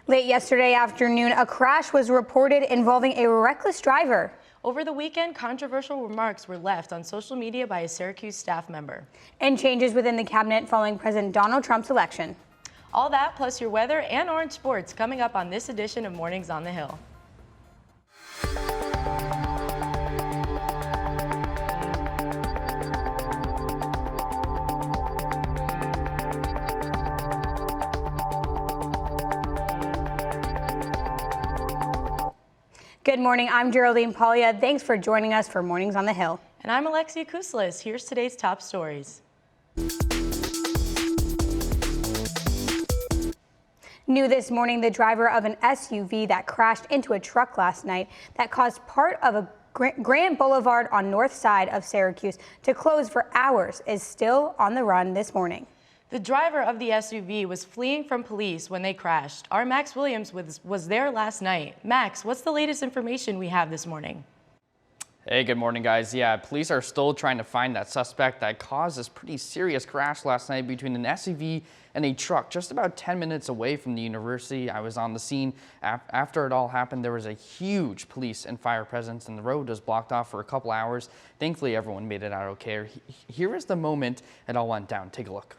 Late yesterday afternoon, a crash was reported involving a reckless driver. Over the weekend, controversial remarks were left on social media by a Syracuse staff member. And changes within the cabinet following President Donald Trump's election. All that plus your weather and orange sports coming up on this edition of Mornings on the Hill. Good morning, I'm Geraldine Polya. Thanks for joining us for Mornings on the Hill. And I'm Alexia Kuslis. Here's today's top stories. New this morning, the driver of an SUV that crashed into a truck last night that caused part of a Grand Boulevard on north side of Syracuse to close for hours is still on the run this morning. The driver of the SUV was fleeing from police when they crashed. Our Max Williams was there last night. Max, what's the latest information we have this morning? Hey, good morning, guys. Yeah, police are still trying to find that suspect that caused this pretty serious crash last night between an SUV and a truck just about 10 minutes away from the university. I was on the scene. After it all happened, there was a huge police and fire presence, and the road was blocked off for a couple hours. Thankfully, everyone made it out okay. Here is the moment it all went down. Take a look.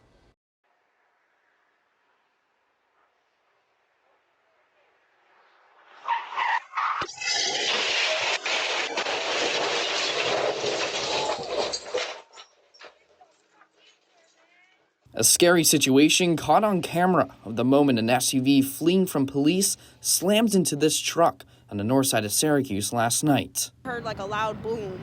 A scary situation caught on camera of the moment an SUV fleeing from police slams into this truck on the north side of Syracuse last night. Heard like a loud boom,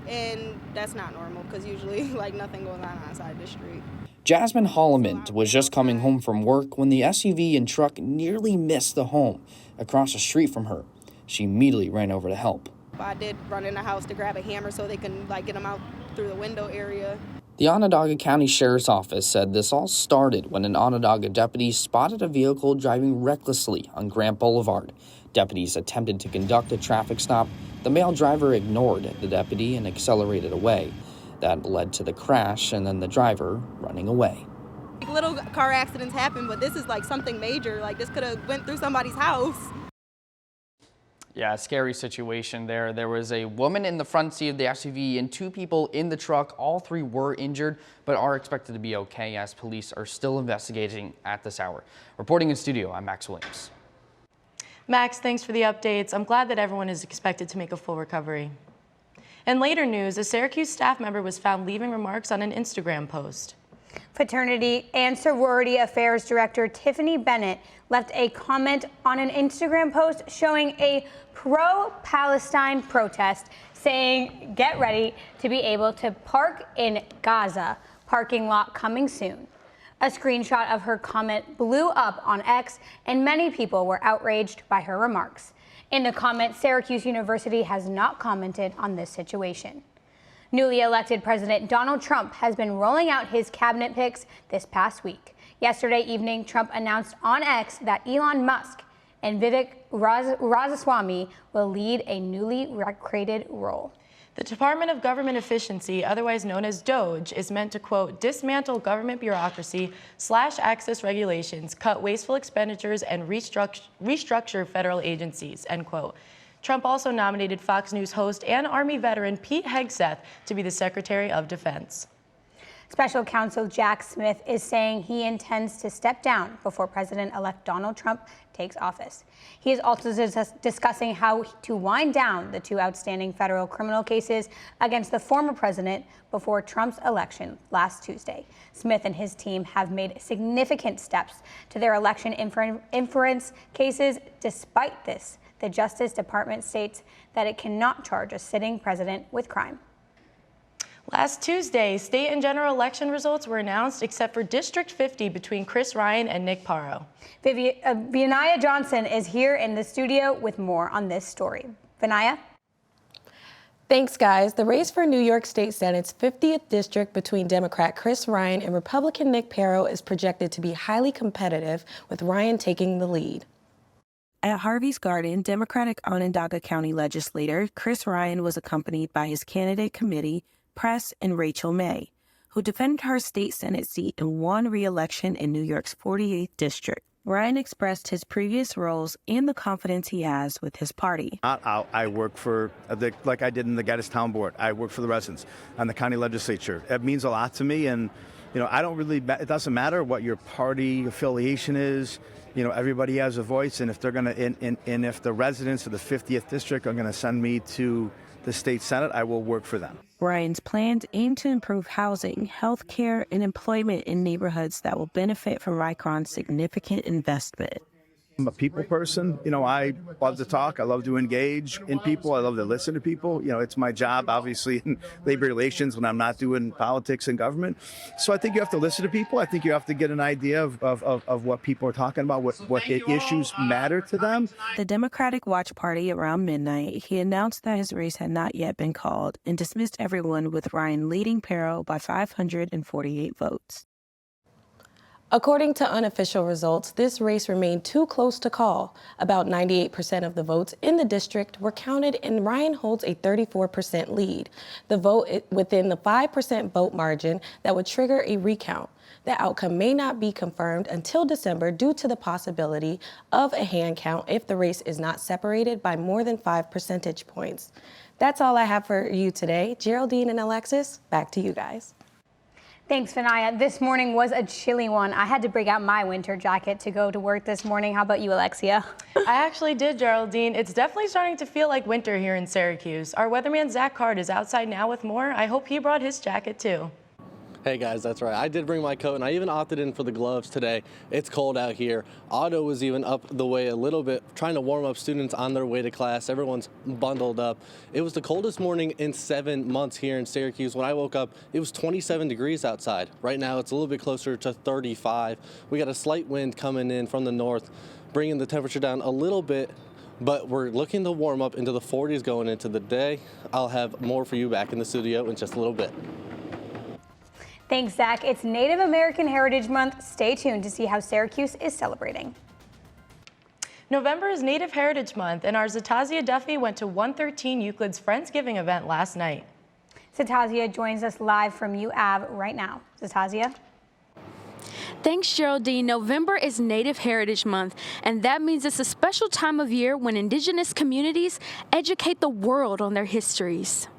and that's not normal because usually like nothing goes on outside the street. Jasmine Holloman was just coming home from work when the SUV and truck nearly missed the home across the street from her. She immediately ran over to help. I did run in the house to grab a hammer so they can like get them out through the window area. The Onondaga County Sheriff's Office said this all started when an Onondaga deputy spotted a vehicle driving recklessly on Grant Boulevard. Deputies attempted to conduct a traffic stop. The male driver ignored the deputy and accelerated away. That led to the crash and then the driver running away. Little car accidents happen, but this is like something major. Like this could have went through somebody's house. Yeah, scary situation there. There was a woman in the front seat of the SUV and two people in the truck. All three were injured, but are expected to be okay as police are still investigating at this hour. Reporting in studio, I'm Max Williams. Max, thanks for the updates. I'm glad that everyone is expected to make a full recovery. In later news, a Syracuse staff member was found leaving remarks on an Instagram post. Fraternity and Sorority Affairs Director Tiffany Bennett left a comment on an Instagram post showing a pro-Palestine protest saying, "Get ready to be able to park in Gaza, parking lot coming soon." A screenshot of her comment blew up on X, and many people were outraged by her remarks. In a comment, Syracuse University has not commented on this situation. Newly elected President Donald Trump has been rolling out his cabinet picks this past week. Yesterday evening, Trump announced on X that Elon Musk and Vivek Ramaswamy will lead a newly created role. The Department of Government Efficiency, otherwise known as DOGE, is meant to, quote, dismantle government bureaucracy, slash access regulations, cut wasteful expenditures, and restructure federal agencies, end quote. Trump also nominated Fox News host and Army veteran Pete Hegseth to be the Secretary of Defense. Special Counsel Jack Smith is saying he intends to step down before President-elect Donald Trump takes office. He is also discussing how to wind down the two outstanding federal criminal cases against the former president before Trump's election last Tuesday. Smith and his team have made significant steps to their election inference cases. Despite this, the Justice Department states that it cannot charge a sitting president with crime. Last Tuesday, state and general election results were announced except for District 50 between Chris Ryan and Nick Paro. Vinaya Johnson is here in the studio with more on this story. Vinaya? Thanks, guys. The race for New York State Senate's 50th district between Democrat Chris Ryan and Republican Nick Paro is projected to be highly competitive, with Ryan taking the lead. At Harvey's Garden, Democratic Onondaga County legislator Chris Ryan was accompanied by his candidate committee, press, and Rachel May, who defended her state Senate seat and won re-election in New York's 48th district. Ryan expressed his previous roles and the confidence he has with his party. I work for, like I did in the Geddes-Town Board, I work for the residents on the county legislature. It means a lot to me, and I don't really, it doesn't matter what your party affiliation is. Everybody has a voice, and if they're going to, and if the residents of the 50th district are going to send me to the state senate, I will work for them. Ryan's plans aim to improve housing, health care, and employment in neighborhoods that will benefit from Rycron's significant investment. I'm a people person. I love to talk. I love to engage in people. I love to listen to people. It's my job, obviously, in labor relations when I'm not doing politics and government. So I think you have to listen to people. I think you have to get an idea of what people are talking about, what issues matter to them. The Democratic Watch Party around midnight, he announced that his race had not yet been called and dismissed everyone, with Ryan leading Pero by 548 votes. According to unofficial results, this race remained too close to call. About 98% of the votes in the district were counted, and Ryan holds a 34% lead. The vote within the 5% vote margin that would trigger a recount. The outcome may not be confirmed until December due to the possibility of a hand count if the race is not separated by more than 5 percentage points. That's all I have for you today. Geraldine and Alexis, back to you guys. Thanks, Vanaya. This morning was a chilly one. I had to break out my winter jacket to go to work this morning. How about you, Alexia? I actually did, Geraldine. It's definitely starting to feel like winter here in Syracuse. Our weatherman, Zach Card, is outside now with more. I hope he brought his jacket, too. Hey guys, that's right. I did bring my coat, and I even opted in for the gloves today. It's cold out here. Otto was even up the way a little bit, trying to warm up students on their way to class. Everyone's bundled up. It was the coldest morning in 7 months here in Syracuse. When I woke up, it was 27 degrees outside. Right now, it's a little bit closer to 35. We got a slight wind coming in from the north, bringing the temperature down a little bit, but we're looking to warm up into the 40s going into the day. I'll have more for you back in the studio in just a little bit. Thanks, Zach. It's Native American Heritage Month. Stay tuned to see how Syracuse is celebrating. November is Native Heritage Month, and our Zatazia Duffy went to 113 Euclid's Friendsgiving event last night. Zatazia joins us live from UAV right now. Zatazia? Thanks, Geraldine. November is Native Heritage Month, and that means it's a special time of year when Indigenous communities educate the world on their histories.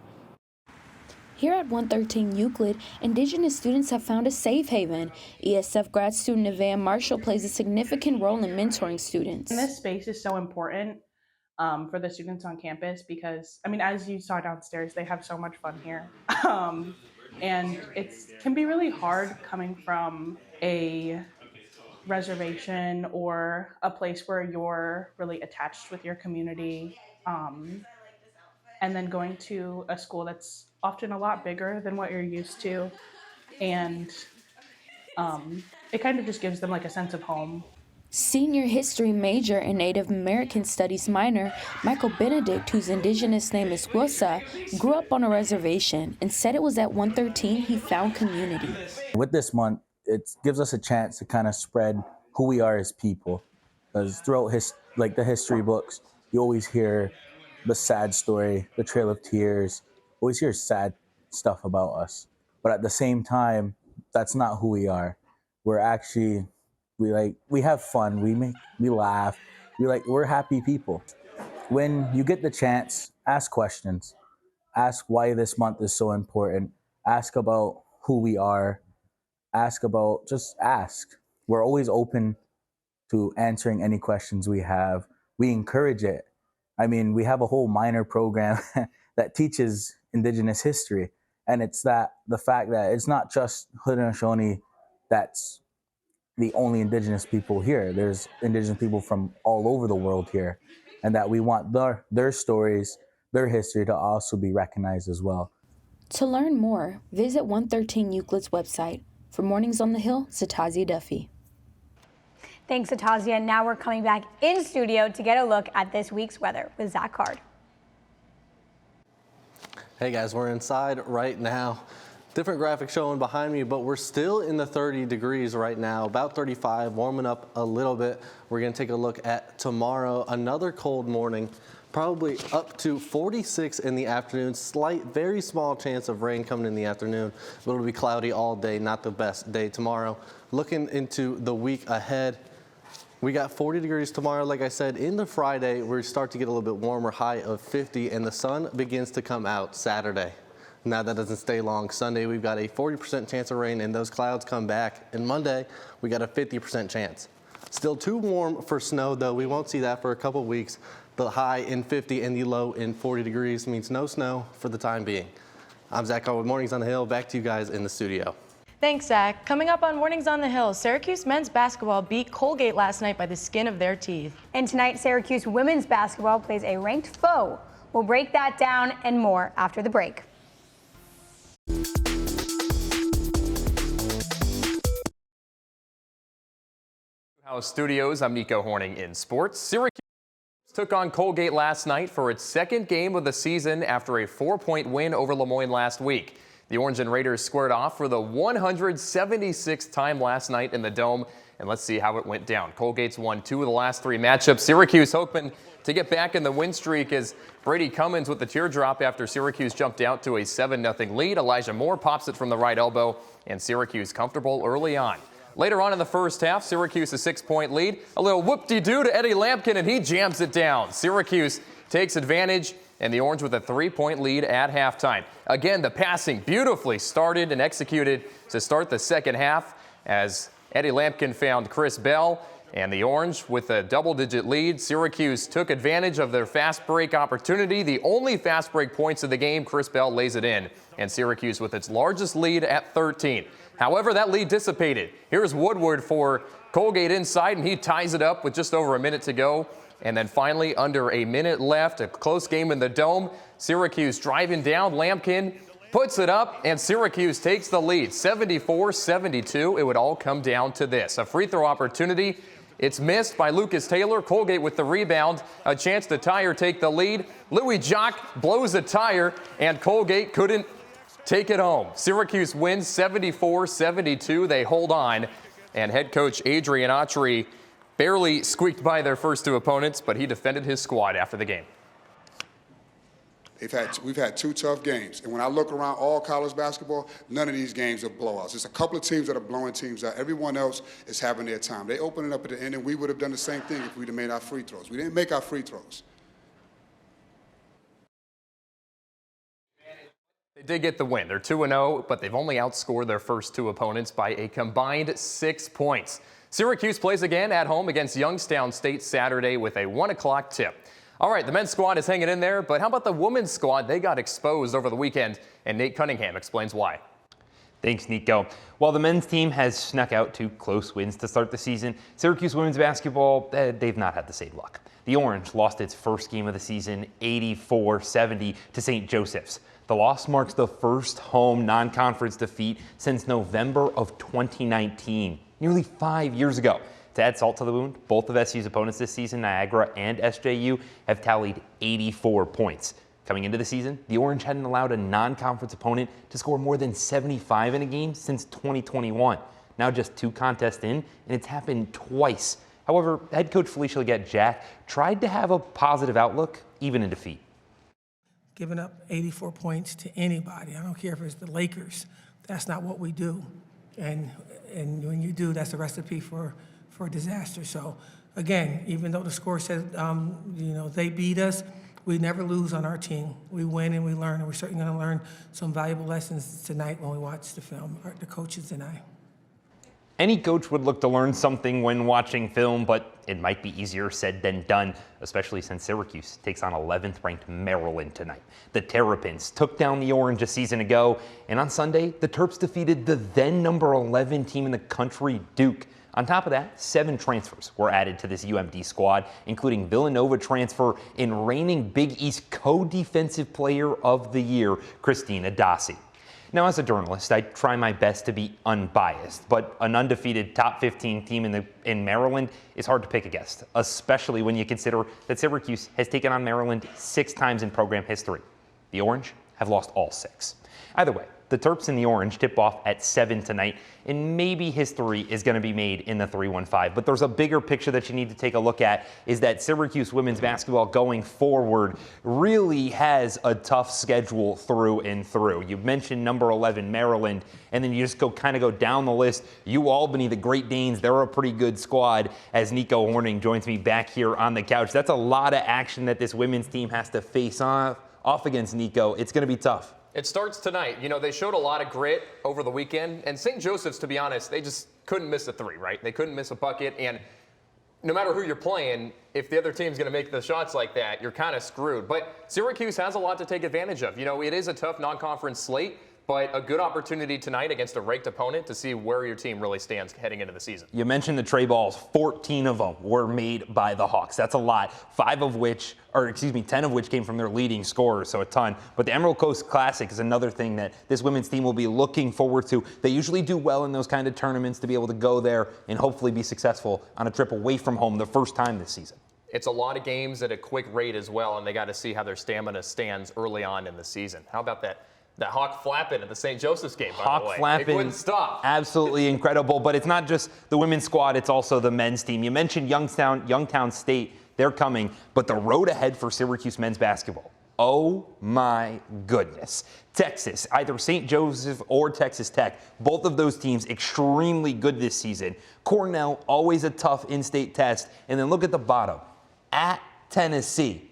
Here at 113 Euclid, Indigenous students have found a safe haven. ESF grad student Nevaeh Marshall plays a significant role in mentoring students. And this space is so important for the students on campus because, as you saw downstairs, they have so much fun here. And it can be really hard coming from a reservation or a place where you're really attached with your community, and then going to a school that's often a lot bigger than what you're used to, and it kind of just gives them like a sense of home. Senior history major and Native American studies minor Michael Benedict, whose indigenous name is Wosa, grew up on a reservation and said it was at 113 he found community. With this month, it gives us a chance to kind of spread who we are as people, because throughout the history books, you always hear the sad story, the Trail of Tears. Always hear sad stuff about us, but at the same time, that's not who we are. We're actually, we have fun, we laugh, we're happy people. When you get the chance, ask questions. Ask why this month is so important. Ask about who we are. Just ask. We're always open to answering any questions we have. We encourage it. We have a whole minor program that teaches Indigenous history. And it's the fact that it's not just Haudenosaunee that's the only Indigenous people here. There's Indigenous people from all over the world here, and that we want their stories, their history to also be recognized as well. To learn more, visit 113 Euclid's website. For Mornings on the Hill, Zatazia Duffy. Thanks, Zatazia. Now we're coming back in studio to get a look at this week's weather with Zach Card. Hey guys, we're inside right now. Different graphic showing behind me, but we're still in the 30 degrees right now, about 35, warming up a little bit. We're gonna take a look at tomorrow, another cold morning, probably up to 46 in the afternoon, very small chance of rain coming in the afternoon, but it'll be cloudy all day, not the best day tomorrow. Looking into the week ahead, We got 40 degrees tomorrow. Like I said, into Friday, we start to get a little bit warmer, high of 50, and the sun begins to come out Saturday. Now that doesn't stay long. Sunday, we've got a 40% chance of rain, and those clouds come back. And Monday, we got a 50% chance. Still too warm for snow, though. We won't see that for a couple weeks. The high in 50 and the low in 40 degrees means no snow for the time being. I'm Zach Hall with Mornings on the Hill. Back to you guys in the studio. Thanks, Zach. Coming up on Mornings on the Hill, Syracuse men's basketball beat Colgate last night by the skin of their teeth. And tonight, Syracuse women's basketball plays a ranked foe. We'll break that down and more after the break. Newhouse Studios, I'm Nico Horning in sports. Syracuse took on Colgate last night for its second game of the season after a 4-point win over Lemoyne last week. The Orange and Raiders squared off for the 176th time last night in the Dome, and let's see how it went down. Colgate's won 2 of the last 3 matchups. Syracuse hoping to get back in the win streak as Brady Cummins with the teardrop after Syracuse jumped out to a 7-0 lead. Elijah Moore pops it from the right elbow, and Syracuse comfortable early on. Later on in the first half, Syracuse a 6-point lead. A little whoop-de-doo to Eddie Lampkin, and he jams it down. Syracuse takes advantage, and the Orange with a 3-point lead at halftime. Again, the passing beautifully started and executed to start the second half as Eddie Lampkin found Chris Bell, and the Orange with a double-digit lead. Syracuse took advantage of their fast break opportunity. The only fast break points of the game, Chris Bell lays it in, and Syracuse with its largest lead at 13. However, that lead dissipated. Here's Woodward for Colgate inside, and he ties it up with just over a minute to go. And then finally, under a minute left, a close game in the Dome. Syracuse driving down. Lampkin puts it up, and Syracuse takes the lead, 74-72. It would all come down to this. A free throw opportunity. It's missed by Lucas Taylor. Colgate with the rebound. A chance to tie or take the lead. Louis Jock blows a tire, and Colgate couldn't take it home. Syracuse wins 74-72. They hold on, and head coach Adrian Autry barely squeaked by their first 2 opponents, but he defended his squad after the game. We've had 2 tough games, and when I look around all college basketball, none of these games are blowouts. There's a couple of teams that are blowing teams out. Everyone else is having their time. They open it up at the end, and we would have done the same thing if we'd have made our free throws. We didn't make our free throws. They did get the win. They're 2-0, but they've only outscored their first 2 opponents by a combined 6 points. Syracuse plays again at home against Youngstown State Saturday with a 1 o'clock tip. All right, the men's squad is hanging in there, but how about the women's squad? They got exposed over the weekend, and Nate Cunningham explains why. Thanks, Nico. While the men's team has snuck out 2 close wins to start the season, Syracuse women's basketball, they've not had the same luck. The Orange lost its first game of the season 84-70 to St. Joseph's. The loss marks the first home non-conference defeat since November of 2019, nearly 5 years ago. To add salt to the wound, both of SU's opponents this season, Niagara and SJU, have tallied 84 points. Coming into the season, the Orange hadn't allowed a non-conference opponent to score more than 75 in a game since 2021. Now just 2 contests in, and it's happened twice. However, head coach Felicia Leggett-Jack tried to have a positive outlook, even in defeat. Giving up 84 points to anybody, I don't care if it's the Lakers, that's not what we do. And when you do, that's a recipe for disaster. So again, even though the score says, they beat us, we never lose on our team. We win and we learn, and we're certainly going to learn some valuable lessons tonight when we watch the film, the coaches and I. Any coach would look to learn something when watching film, but it might be easier said than done, especially since Syracuse takes on 11th ranked Maryland tonight. The Terrapins took down the Orange a season ago, and on Sunday, the Terps defeated the then number 11 team in the country, Duke. On top of that, 7 transfers were added to this UMD squad, including Villanova transfer and reigning Big East co-defensive player of the year, Christina Dossi. Now, as a journalist, I try my best to be unbiased, but an undefeated top 15 team in Maryland is hard to pick against, especially when you consider that Syracuse has taken on Maryland 6 times in program history. The Orange have lost all 6. Either way, The Terps and the Orange tip off at 7 tonight, and maybe history is going to be made in the 3-1-5. But there's a bigger picture that you need to take a look at, is that Syracuse women's basketball going forward really has a tough schedule through and through. You mentioned number 11, Maryland, and then you just go down the list. Albany, the Great Danes, they're a pretty good squad, as Nico Horning joins me back here on the couch. That's a lot of action that this women's team has to face off against, Nico. It's going to be tough. It starts tonight. You know, they showed a lot of grit over the weekend, and St. Joseph's, to be honest, they just couldn't miss a three, right? They couldn't miss a bucket, and no matter who you're playing, if the other team's going to make the shots like that, you're kind of screwed. But Syracuse has a lot to take advantage of. You know, it is a tough non-conference slate, but a good opportunity tonight against a ranked opponent to see where your team really stands heading into the season. You mentioned the tray balls. 14 of them were made by the Hawks. That's a lot. 10 of which came from their leading scorers, so a ton. But the Emerald Coast Classic is another thing that this women's team will be looking forward to. They usually do well in those kind of tournaments to be able to go there and hopefully be successful on a trip away from home the first time this season. It's a lot of games at a quick rate as well, and they got to see how their stamina stands early on in the season. How about that Hawk flapping at the St. Joseph's game, by the way? Hawk flapping. It wouldn't stop. Absolutely incredible. But it's not just the women's squad, it's also the men's team. You mentioned Youngstown State. They're coming. But the road ahead for Syracuse men's basketball. Oh, my goodness. Texas, either St. Joseph or Texas Tech, both of those teams extremely good this season. Cornell, always a tough in-state test. And then look at the bottom. At Tennessee.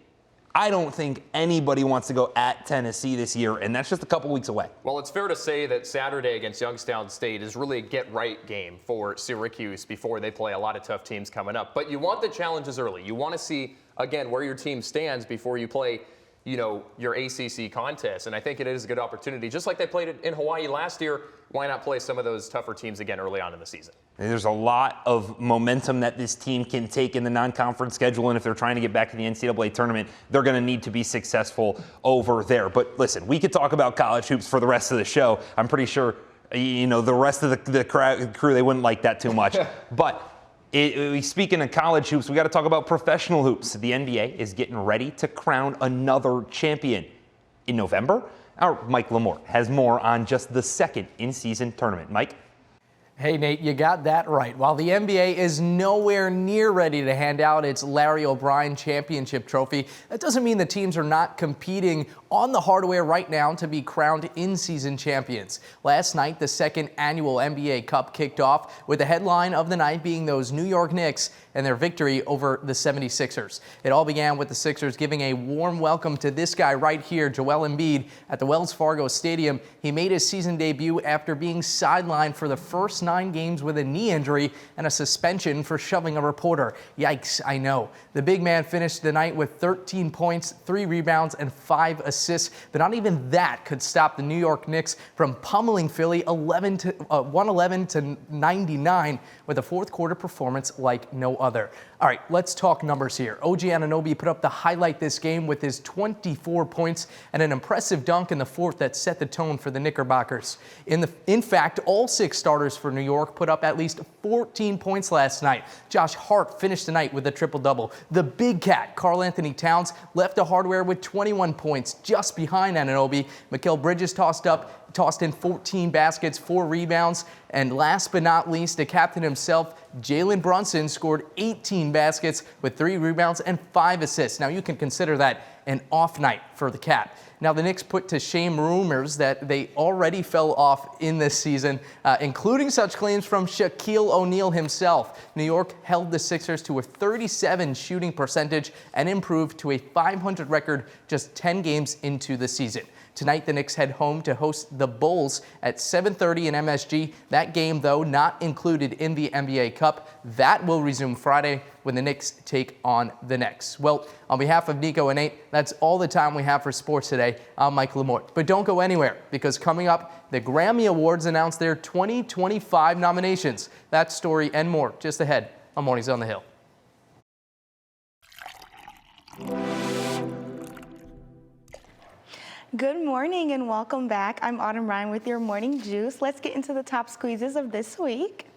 I don't think anybody wants to go at Tennessee this year, and that's just a couple weeks away. Well, it's fair to say that Saturday against Youngstown State is really a get-right game for Syracuse before they play a lot of tough teams coming up. But you want the challenges early. You want to see, again, where your team stands before you play, your ACC contest. And I think it is a good opportunity. Just like they played it in Hawaii last year, why not play some of those tougher teams again early on in the season? There's a lot of momentum that this team can take in the non-conference schedule, and if they're trying to get back to the NCAA tournament, they're going to need to be successful over there. But listen, we could talk about college hoops for the rest of the show. I'm pretty sure, the rest of the crew, they wouldn't like that too much. But speaking of college hoops, we got to talk about professional hoops. The NBA is getting ready to crown another champion in November. Our Mike Lamort has more on just the second in-season tournament. Mike? Hey, Nate, you got that right. While the NBA is nowhere near ready to hand out its Larry O'Brien Championship Trophy, that doesn't mean the teams are not competing on the hardware right now to be crowned in-season champions. Last night, the second annual NBA Cup kicked off with the headline of the night being those New York Knicks and their victory over the 76ers. It all began with the Sixers giving a warm welcome to this guy right here, Joel Embiid, at the Wells Fargo Stadium. He made his season debut after being sidelined for the first 9 games with a knee injury and a suspension for shoving a reporter. Yikes, I know. The big man finished the night with 13 points, 3 rebounds, and 5 assists, but not even that could stop the New York Knicks from pummeling Philly 111 to 99 with a fourth quarter performance like no other. All right, let's talk numbers here. OG Anunoby put up the highlight this game with his 24 points and an impressive dunk in the fourth that set the tone for the Knickerbockers. In fact, all 6 starters for New York put up at least 14 points last night. Josh Hart finished the night with a triple-double. The big cat, Karl Anthony Towns, left the hardware with 21 points, just behind Anunoby. Mikal Bridges tossed in 14 baskets, 4 rebounds, and last but not least, the captain himself, Jalen Brunson, scored 18 baskets with 3 rebounds and 5 assists. Now you can consider that an off night for the Cat. Now the Knicks put to shame rumors that they already fell off in this season, including such claims from Shaquille O'Neal himself. New York held the Sixers to a 37 shooting percentage and improved to a .500 record just 10 games into the season. Tonight, the Knicks head home to host the Bulls at 7:30 in MSG. That game, though, not included in the NBA Cup. That will resume Friday when the Knicks take on the Nets. Well, on behalf of Nico and Nate, that's all the time we have for sports today. I'm Mike Lamort. But don't go anywhere, because coming up, the Grammy Awards announced their 2025 nominations. That story and more just ahead on Mornings on the Hill. Good morning and welcome back. I'm Autumn Ryan with your Morning Juice. Let's get into the top squeezes of this week.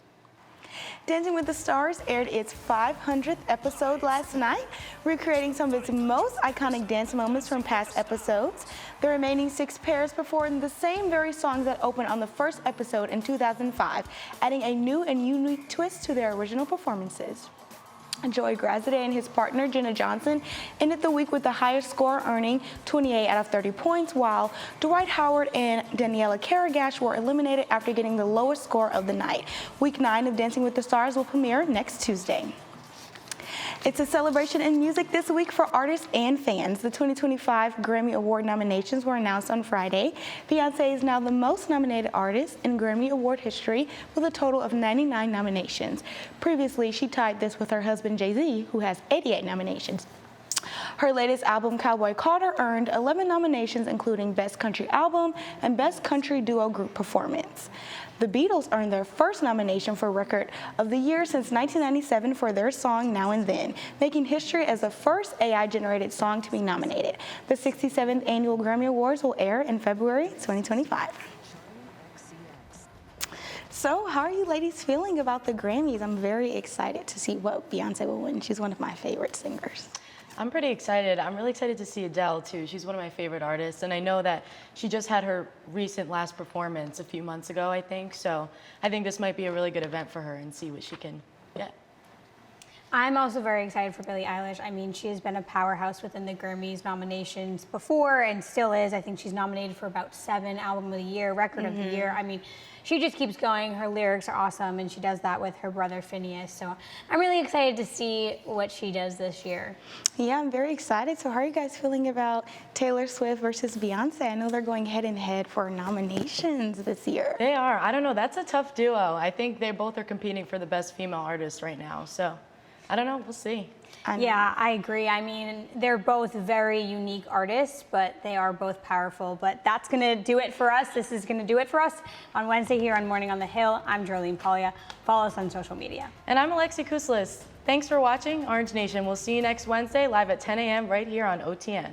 Dancing with the Stars aired its 500th episode last night, recreating some of its most iconic dance moments from past episodes. The remaining 6 pairs performed the same very songs that opened on the first episode in 2005, adding a new and unique twist to their original performances. Joey Grazade and his partner, Jenna Johnson, ended the week with the highest score, earning 28 out of 30 points, while Dwight Howard and Daniela Karagash were eliminated after getting the lowest score of the night. Week 9 of Dancing with the Stars will premiere next Tuesday. It's a celebration in music this week for artists and fans. The 2025 Grammy Award nominations were announced on Friday. Beyoncé is now the most nominated artist in Grammy Award history with a total of 99 nominations. Previously, she tied this with her husband Jay-Z, who has 88 nominations. Her latest album, Cowboy Carter, earned 11 nominations, including Best Country Album and Best Country Duo Group Performance. The Beatles earned their first nomination for Record of the Year since 1997 for their song Now and Then, making history as the first AI-generated song to be nominated. The 67th Annual Grammy Awards will air in February 2025. So, how are you ladies feeling about the Grammys? I'm very excited to see what Beyoncé will win. She's one of my favorite singers. I'm pretty excited. I'm really excited to see Adele too. She's one of my favorite artists, and I know that she just had her recent last performance a few months ago, I think. So I think this might be a really good event for her and see what she can get. I'm also very excited for Billie Eilish. I mean, she has been a powerhouse within the Grammys nominations before and still is. I think she's nominated for about 7 Album of the Year, Record of the Year. I mean, she just keeps going. Her lyrics are awesome, and she does that with her brother Phineas. So I'm really excited to see what she does this year. Yeah, I'm very excited. So how are you guys feeling about Taylor Swift versus Beyoncé? I know they're going head and head for nominations this year. They are. I don't know. That's a tough duo. I think they both are competing for the best female artist right now. So I don't know. We'll see. Yeah, I agree. I mean, they're both very unique artists, but they are both powerful. But that's going to do it for us. This is going to do it for us on Wednesday here on Morning on the Hill. I'm Jolene Polya. Follow us on social media. And I'm Alexi Kuslis. Thanks for watching Orange Nation. We'll see you next Wednesday live at 10 a.m. right here on OTN.